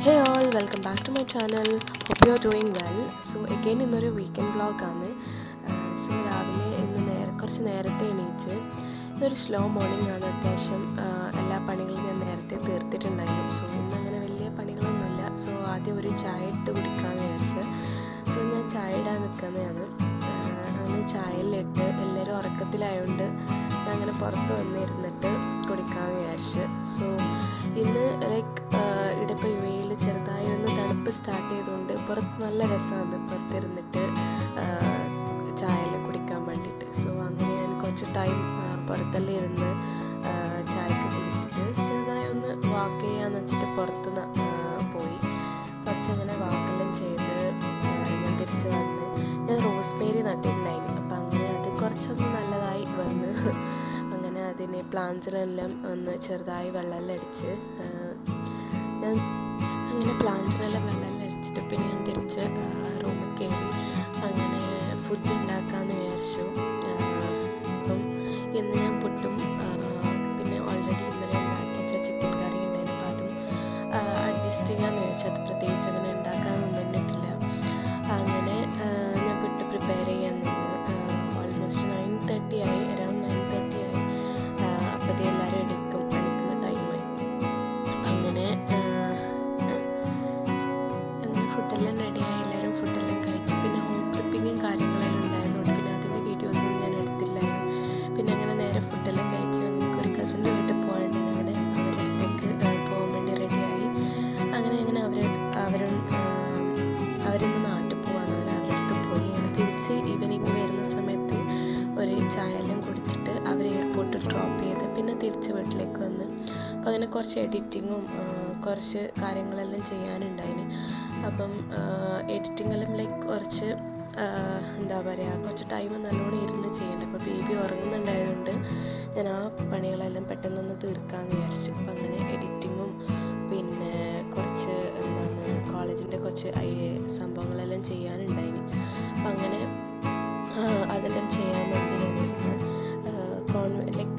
Hey all, welcome back to my channel. Hope you are doing well. So again ഇന്നൊരു weekend വ്ളോഗാണ്. So രാവിലെ ഇന്ന് കുറച്ച് നേരത്തെ എണീച്ച് ഇന്നൊരു സ്ലോ മോർണിംഗ് ആണ്. അത്യാവശ്യം എല്ലാ പണികളും ഞാൻ നേരത്തെ തീർത്തിട്ടുണ്ടായിരുന്നു. സോ ഇന്നങ്ങനെ വലിയ പണികളൊന്നുമില്ല. സോ ആദ്യം ഒരു ചായ ഇട്ട് കുടിക്കാമെന്ന് വിചാരിച്ച് ഞാൻ ചായ ഇടാൻ നിൽക്കുന്നതാണ്. അങ്ങനെ ചായയിലിട്ട് എല്ലാവരും ഉറക്കത്തിലായതുകൊണ്ട് ഞാൻ അങ്ങനെ പുറത്ത് വന്നിരുന്നിട്ട് കുടിക്കാമെന്ന് വിചാരിച്ച്. സോ ഇന്ന് ഇപ്പോൾ യു എയിൽ ചെറുതായി ഒന്ന് തണുപ്പ് സ്റ്റാർട്ട് ചെയ്തുകൊണ്ട് പുറത്ത് നല്ല രസമാണ് പുറത്തിരുന്നിട്ട് ചായയെല്ലാം കുടിക്കാൻ വേണ്ടിയിട്ട്. സോ അങ്ങനെ ഞാൻ കുറച്ച് ടൈം പുറത്തെല്ലാം ഇരുന്ന് ചായക്ക് കുടിച്ചിട്ട് ചെറുതായി ഒന്ന് വാക്ക് ചെയ്യാന്ന് വെച്ചിട്ട് പുറത്ത് പോയി കുറച്ചങ്ങനെ വാക്കെല്ലാം ചെയ്ത് ഞാൻ തിരിച്ച് വന്ന് ഞാൻ റോസ്മേരി നട്ടിട്ടുണ്ടായിരുന്നു. അപ്പം അങ്ങനെ അത് കുറച്ചൊന്ന് നല്ലതായി വന്ന് അങ്ങനെ അതിന് പ്ലാന്റ്സിനെല്ലാം ഒന്ന് ചെറുതായി വെള്ളമെല്ലാം അടിച്ച് ഞാൻ അങ്ങനെ പ്ലാന്റ്സിനെല്ലാം വെള്ളമെല്ലാം അടിച്ചിട്ട് പിന്നെ ഞാൻ തിരിച്ച് റൂമിൽ കയറി അങ്ങനെ ഫുഡ് ഉണ്ടാക്കാമെന്ന് വിചാരിച്ചു. അപ്പം ഇന്ന് ഞാൻ പുട്ടും പിന്നെ ഓൾറെഡി ഇന്നലെ ഉണ്ടാക്കി വെച്ച ചിക്കൻ കറി ഉണ്ടായിരുന്നു. അപ്പോൾ അതും അഡ്ജസ്റ്റ് ചെയ്യാമെന്ന് വിചാരിച്ചു. അത് പ്രത്യേകിച്ച് അങ്ങനെ ഉണ്ടാക്കാനൊന്നും നിന്നിട്ടില്ല. അങ്ങനെ ഞാൻ പുട്ട് പ്രിപ്പയർ ചെയ്യാൻ നിന്ന് ഓൾമോസ്റ്റ് 9:30 ആയി, അറൗണ്ട് 9:30 ആയി. അപ്പോൾ എല്ലാവരും എണീക്കുന്ന ടൈമായി. അങ്ങനെ ഫുഡെല്ലാം റെഡിയായി, എല്ലാവരും ഫുഡെല്ലാം കഴിച്ച് പിന്നെ ഹോം പ്രിപ്പിങ്ങും കാര്യങ്ങളെല്ലാം ഉണ്ടായതുകൊണ്ട് പിന്നെ അതിൻ്റെ വീഡിയോസൊന്നും ഞാൻ എടുത്തില്ലായിരുന്നു. പിന്നെ അങ്ങനെ നേരെ ഫുഡെല്ലാം കഴിച്ച് ഞങ്ങൾക്ക് ഒരു കസിൻ്റെ വീട്ടിൽ പോകാനുണ്ട്. അങ്ങനെ അവരിലേക്ക് പോകാൻ വേണ്ടി റെഡിയായി. അങ്ങനെ അവരിന്ന് നാട്ടിൽ പോകാൻ അവരുടെ അടുത്ത് പോയി. അങ്ങനെ തിരിച്ച് ഈവനിങ് വരുന്ന സമയത്ത് ഒരു ചായയെല്ലാം കുടിച്ചിട്ട് അവർ എയർപോർട്ടിൽ ഡ്രോപ്പ് ചെയ്ത് പിന്നെ തിരിച്ച് വീട്ടിലേക്ക് വന്ന് അപ്പോൾ അങ്ങനെ കുറച്ച് എഡിറ്റിങ്ങും കുറച്ച് കാര്യങ്ങളെല്ലാം ചെയ്യാനുണ്ടായിന്. അപ്പം എഡിറ്റിങ്ങെല്ലാം കുറച്ച് എന്താ പറയുക, കുറച്ച് ടൈം നല്ലോണം ഇരുന്ന് ചെയ്യേണ്ടത്. അപ്പോൾ ബേബി ഉറങ്ങുന്നുണ്ടായതുകൊണ്ട് ഞാൻ ആ പണികളെല്ലാം പെട്ടെന്നൊന്ന് തീർക്കാമെന്ന് വിചാരിച്ചു. അപ്പം അങ്ങനെ എഡിറ്റിങ്ങും പിന്നെ കുറച്ച് കോളേജിൻ്റെ കുറച്ച് സംഭവങ്ങളെല്ലാം ചെയ്യാനുണ്ടായിന്. അപ്പം അങ്ങനെ അതെല്ലാം ചെയ്യാൻ വേണ്ടി ഞാനിരുന്നു.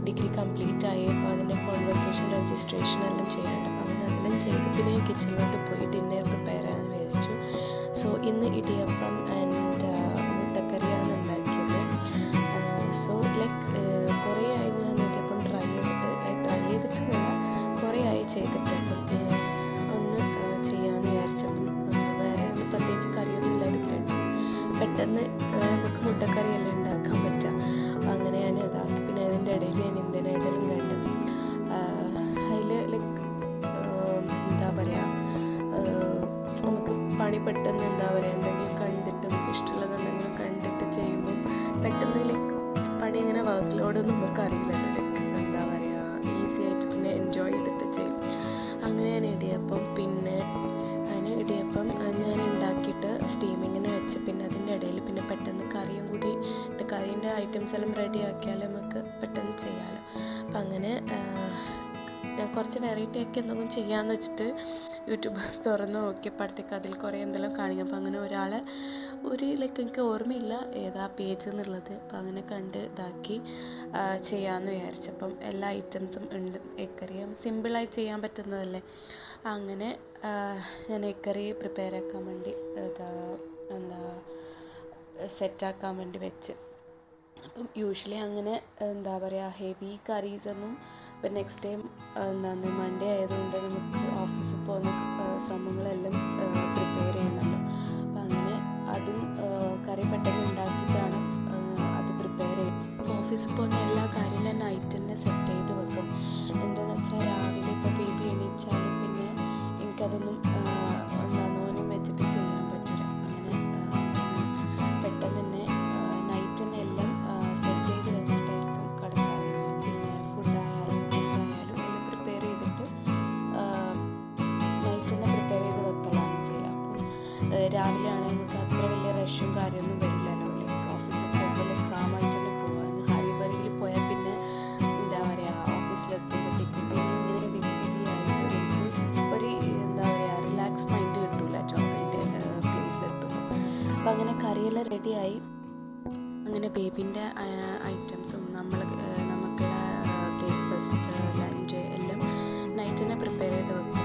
ഡിഗ്രി കംപ്ലീറ്റ് ആയി. അപ്പോൾ അതിൻ്റെ കോൺവൊക്കേഷൻ രജിസ്ട്രേഷൻ എല്ലാം ചെയ്യാനുണ്ട്. അപ്പോൾ അങ്ങനെ അതെല്ലാം ചെയ്ത് പിന്നെ കിച്ചണിലോട്ട് പോയി ഡിന്നർ പ്രിപ്പയർ ചെയ്യാമെന്ന് വിചാരിച്ചു. സോ ഇന്ന് ഇടിയപ്പം ആൻഡ് മുട്ടക്കറിയാണ് ഉണ്ടാക്കിയത്. സോ കുറേ ആയി ഞാൻ ഇടിയപ്പം ട്രൈ ചെയ്തിട്ടില്ല, കുറേ ആയി ചെയ്തിട്ട്. അപ്പം ഒന്ന് ചെയ്യാമെന്ന് വിചാരിച്ചപ്പം വേറെ ഒന്നും പ്രത്യേകിച്ച് കറിയൊന്നും ഇല്ലായിരുന്നു. പെട്ടെന്ന് നമുക്ക് മുട്ടക്കറിയെല്ലാം ഉണ്ടാക്കാൻ പറ്റുക. അപ്പം അങ്ങനെ ഞാൻ ഇതാക്കി. പിന്നെ അതിൻ്റെ ഇടയിൽ ഞാൻ ഇന്ത്യൻ ഐഡലും കണ്ടു. അതിൽ എന്താ പറയുക, നമുക്ക് പണി പെട്ടെന്ന് എന്താ പറയുക, എന്തെങ്കിലും കണ്ടിട്ട് നമുക്ക് ഇഷ്ടമുള്ളത് എന്തെങ്കിലും കണ്ടിട്ട് ചെയ്യുമ്പോൾ പെട്ടെന്ന് പണി ഇങ്ങനെ വർക്ക് ലോഡൊന്നും നമുക്ക് അറിയില്ലല്ലോ. എന്താ പറയുക, ഈസി ആയിട്ട് പിന്നെ എൻജോയ് ചെയ്തിട്ട് ചെയ്യും. അങ്ങനെ ഞാൻ ഇടിയപ്പം ഞാൻ ഉണ്ടാക്കിയിട്ട് സ്റ്റീമിങ്ങിന് വെച്ച് പിന്നെ അതിൻ്റെ ഇടയിൽ പിന്നെ പെട്ടെന്ന് കറിയും കൂടി കറീൻ്റെ ഐറ്റംസ് എല്ലാം റെഡി ആക്കിയാൽ നമുക്ക് പെട്ടെന്ന് ചെയ്യാമല്ലോ. അപ്പം അങ്ങനെ ഞാൻ കുറച്ച് വെറൈറ്റി ഒക്കെ എന്തെങ്കിലും ചെയ്യാമെന്ന് വെച്ചിട്ട് യൂട്യൂബ് തുറന്ന് നോക്കിയപ്പോഴത്തേക്ക് അതിൽ കുറേ എന്തെല്ലാം കാണിക്കും. അപ്പം അങ്ങനെ എനിക്ക് ഓർമ്മയില്ല ഏതാ പേജ് എന്നുള്ളത്. അപ്പം അങ്ങനെ കണ്ട് ഇതാക്കി ചെയ്യാമെന്ന് വിചാരിച്ചപ്പം എല്ലാ ഐറ്റംസും ഉണ്ട്. എക്കറിയും സിമ്പിളായി ചെയ്യാൻ പറ്റുന്നതല്ലേ. അങ്ങനെ ഞാൻ എക്കറി പ്രിപ്പയർ ആക്കാൻ വേണ്ടി സെറ്റാക്കാൻ വേണ്ടി വെച്ച്. അപ്പം യൂഷ്വലി അങ്ങനെ എന്താ പറയുക, ഹെവി കറീസൊന്നും ഇപ്പം നെക്സ്റ്റ് ടൈം മൺഡേ ആയതുകൊണ്ട് നമുക്ക് ഓഫീസിൽ പോകുന്ന സംഭവങ്ങളെല്ലാം പ്രിപ്പയർ ചെയ്യണമല്ലോ. അപ്പം അങ്ങനെ അതും കറി പെട്ടെന്ന് ഉണ്ടാക്കിയിട്ടാണ് അത് പ്രിപ്പയർ ചെയ്യുന്നത്. അപ്പോൾ ഓഫീസിൽ പോകുന്ന എല്ലാ കാര്യവും ഞാൻ നൈറ്റ് തന്നെ സെറ്റ് ചെയ്ത് വെക്കും. എന്താണെന്ന് വെച്ചാൽ രാവിലെ ഇപ്പോൾ ബേബി എണീച്ചാൽ പിന്നെ എനിക്കതൊന്നും നോനും വെച്ചിട്ട് ചെയ്യാൻ പറ്റില്ല. അങ്ങനെ പെട്ടെന്ന് തന്നെ നൈറ്റ് തന്നെ എല്ലാം സെറ്റ് ചെയ്ത് വെച്ചിട്ടായിരിക്കും കിടക്കാറ്. പിന്നെ ഫുഡായാലും എല്ലാം പ്രിപ്പയർ ചെയ്തിട്ട് നൈറ്റ് തന്നെ പ്രിപ്പയർ ചെയ്ത് വെക്കലാണ് ചെയ്യുക. അപ്പം രാവിലെ ആണെങ്കിൽ നമുക്ക് അത്ര വലിയ റഷും കാര്യമൊന്നും വരില്ലല്ലോ. ഓഫീസിൽ പോകുമ്പോൾ കാമായിട്ട് തന്നെ പോകാം. ഹൈവറിയിൽ പോയാൽ പിന്നെ എന്താ പറയുക, ഓഫീസിലെത്തുമ്പോഴത്തേക്കും പിന്നെ ഇങ്ങനെ ബിസി ആയിട്ട് നമുക്ക് ഒരു എന്താ പറയുക റിലാക്സ് മൈൻഡ് കിട്ടില്ല ജോബിൻ്റെ പ്ലേസിലെത്തുമ്പോൾ. അപ്പം അങ്ങനെ കറിയെല്ലാം റെഡിയായി. അങ്ങനെ ബേബിൻ്റെ ഐറ്റംസും നമുക്കുള്ള ബ്രേക്ക്ഫാസ്റ്റ് ലഞ്ച് എല്ലാം നൈറ്റ് തന്നെ പ്രിപ്പയർ ചെയ്ത് വെക്കും.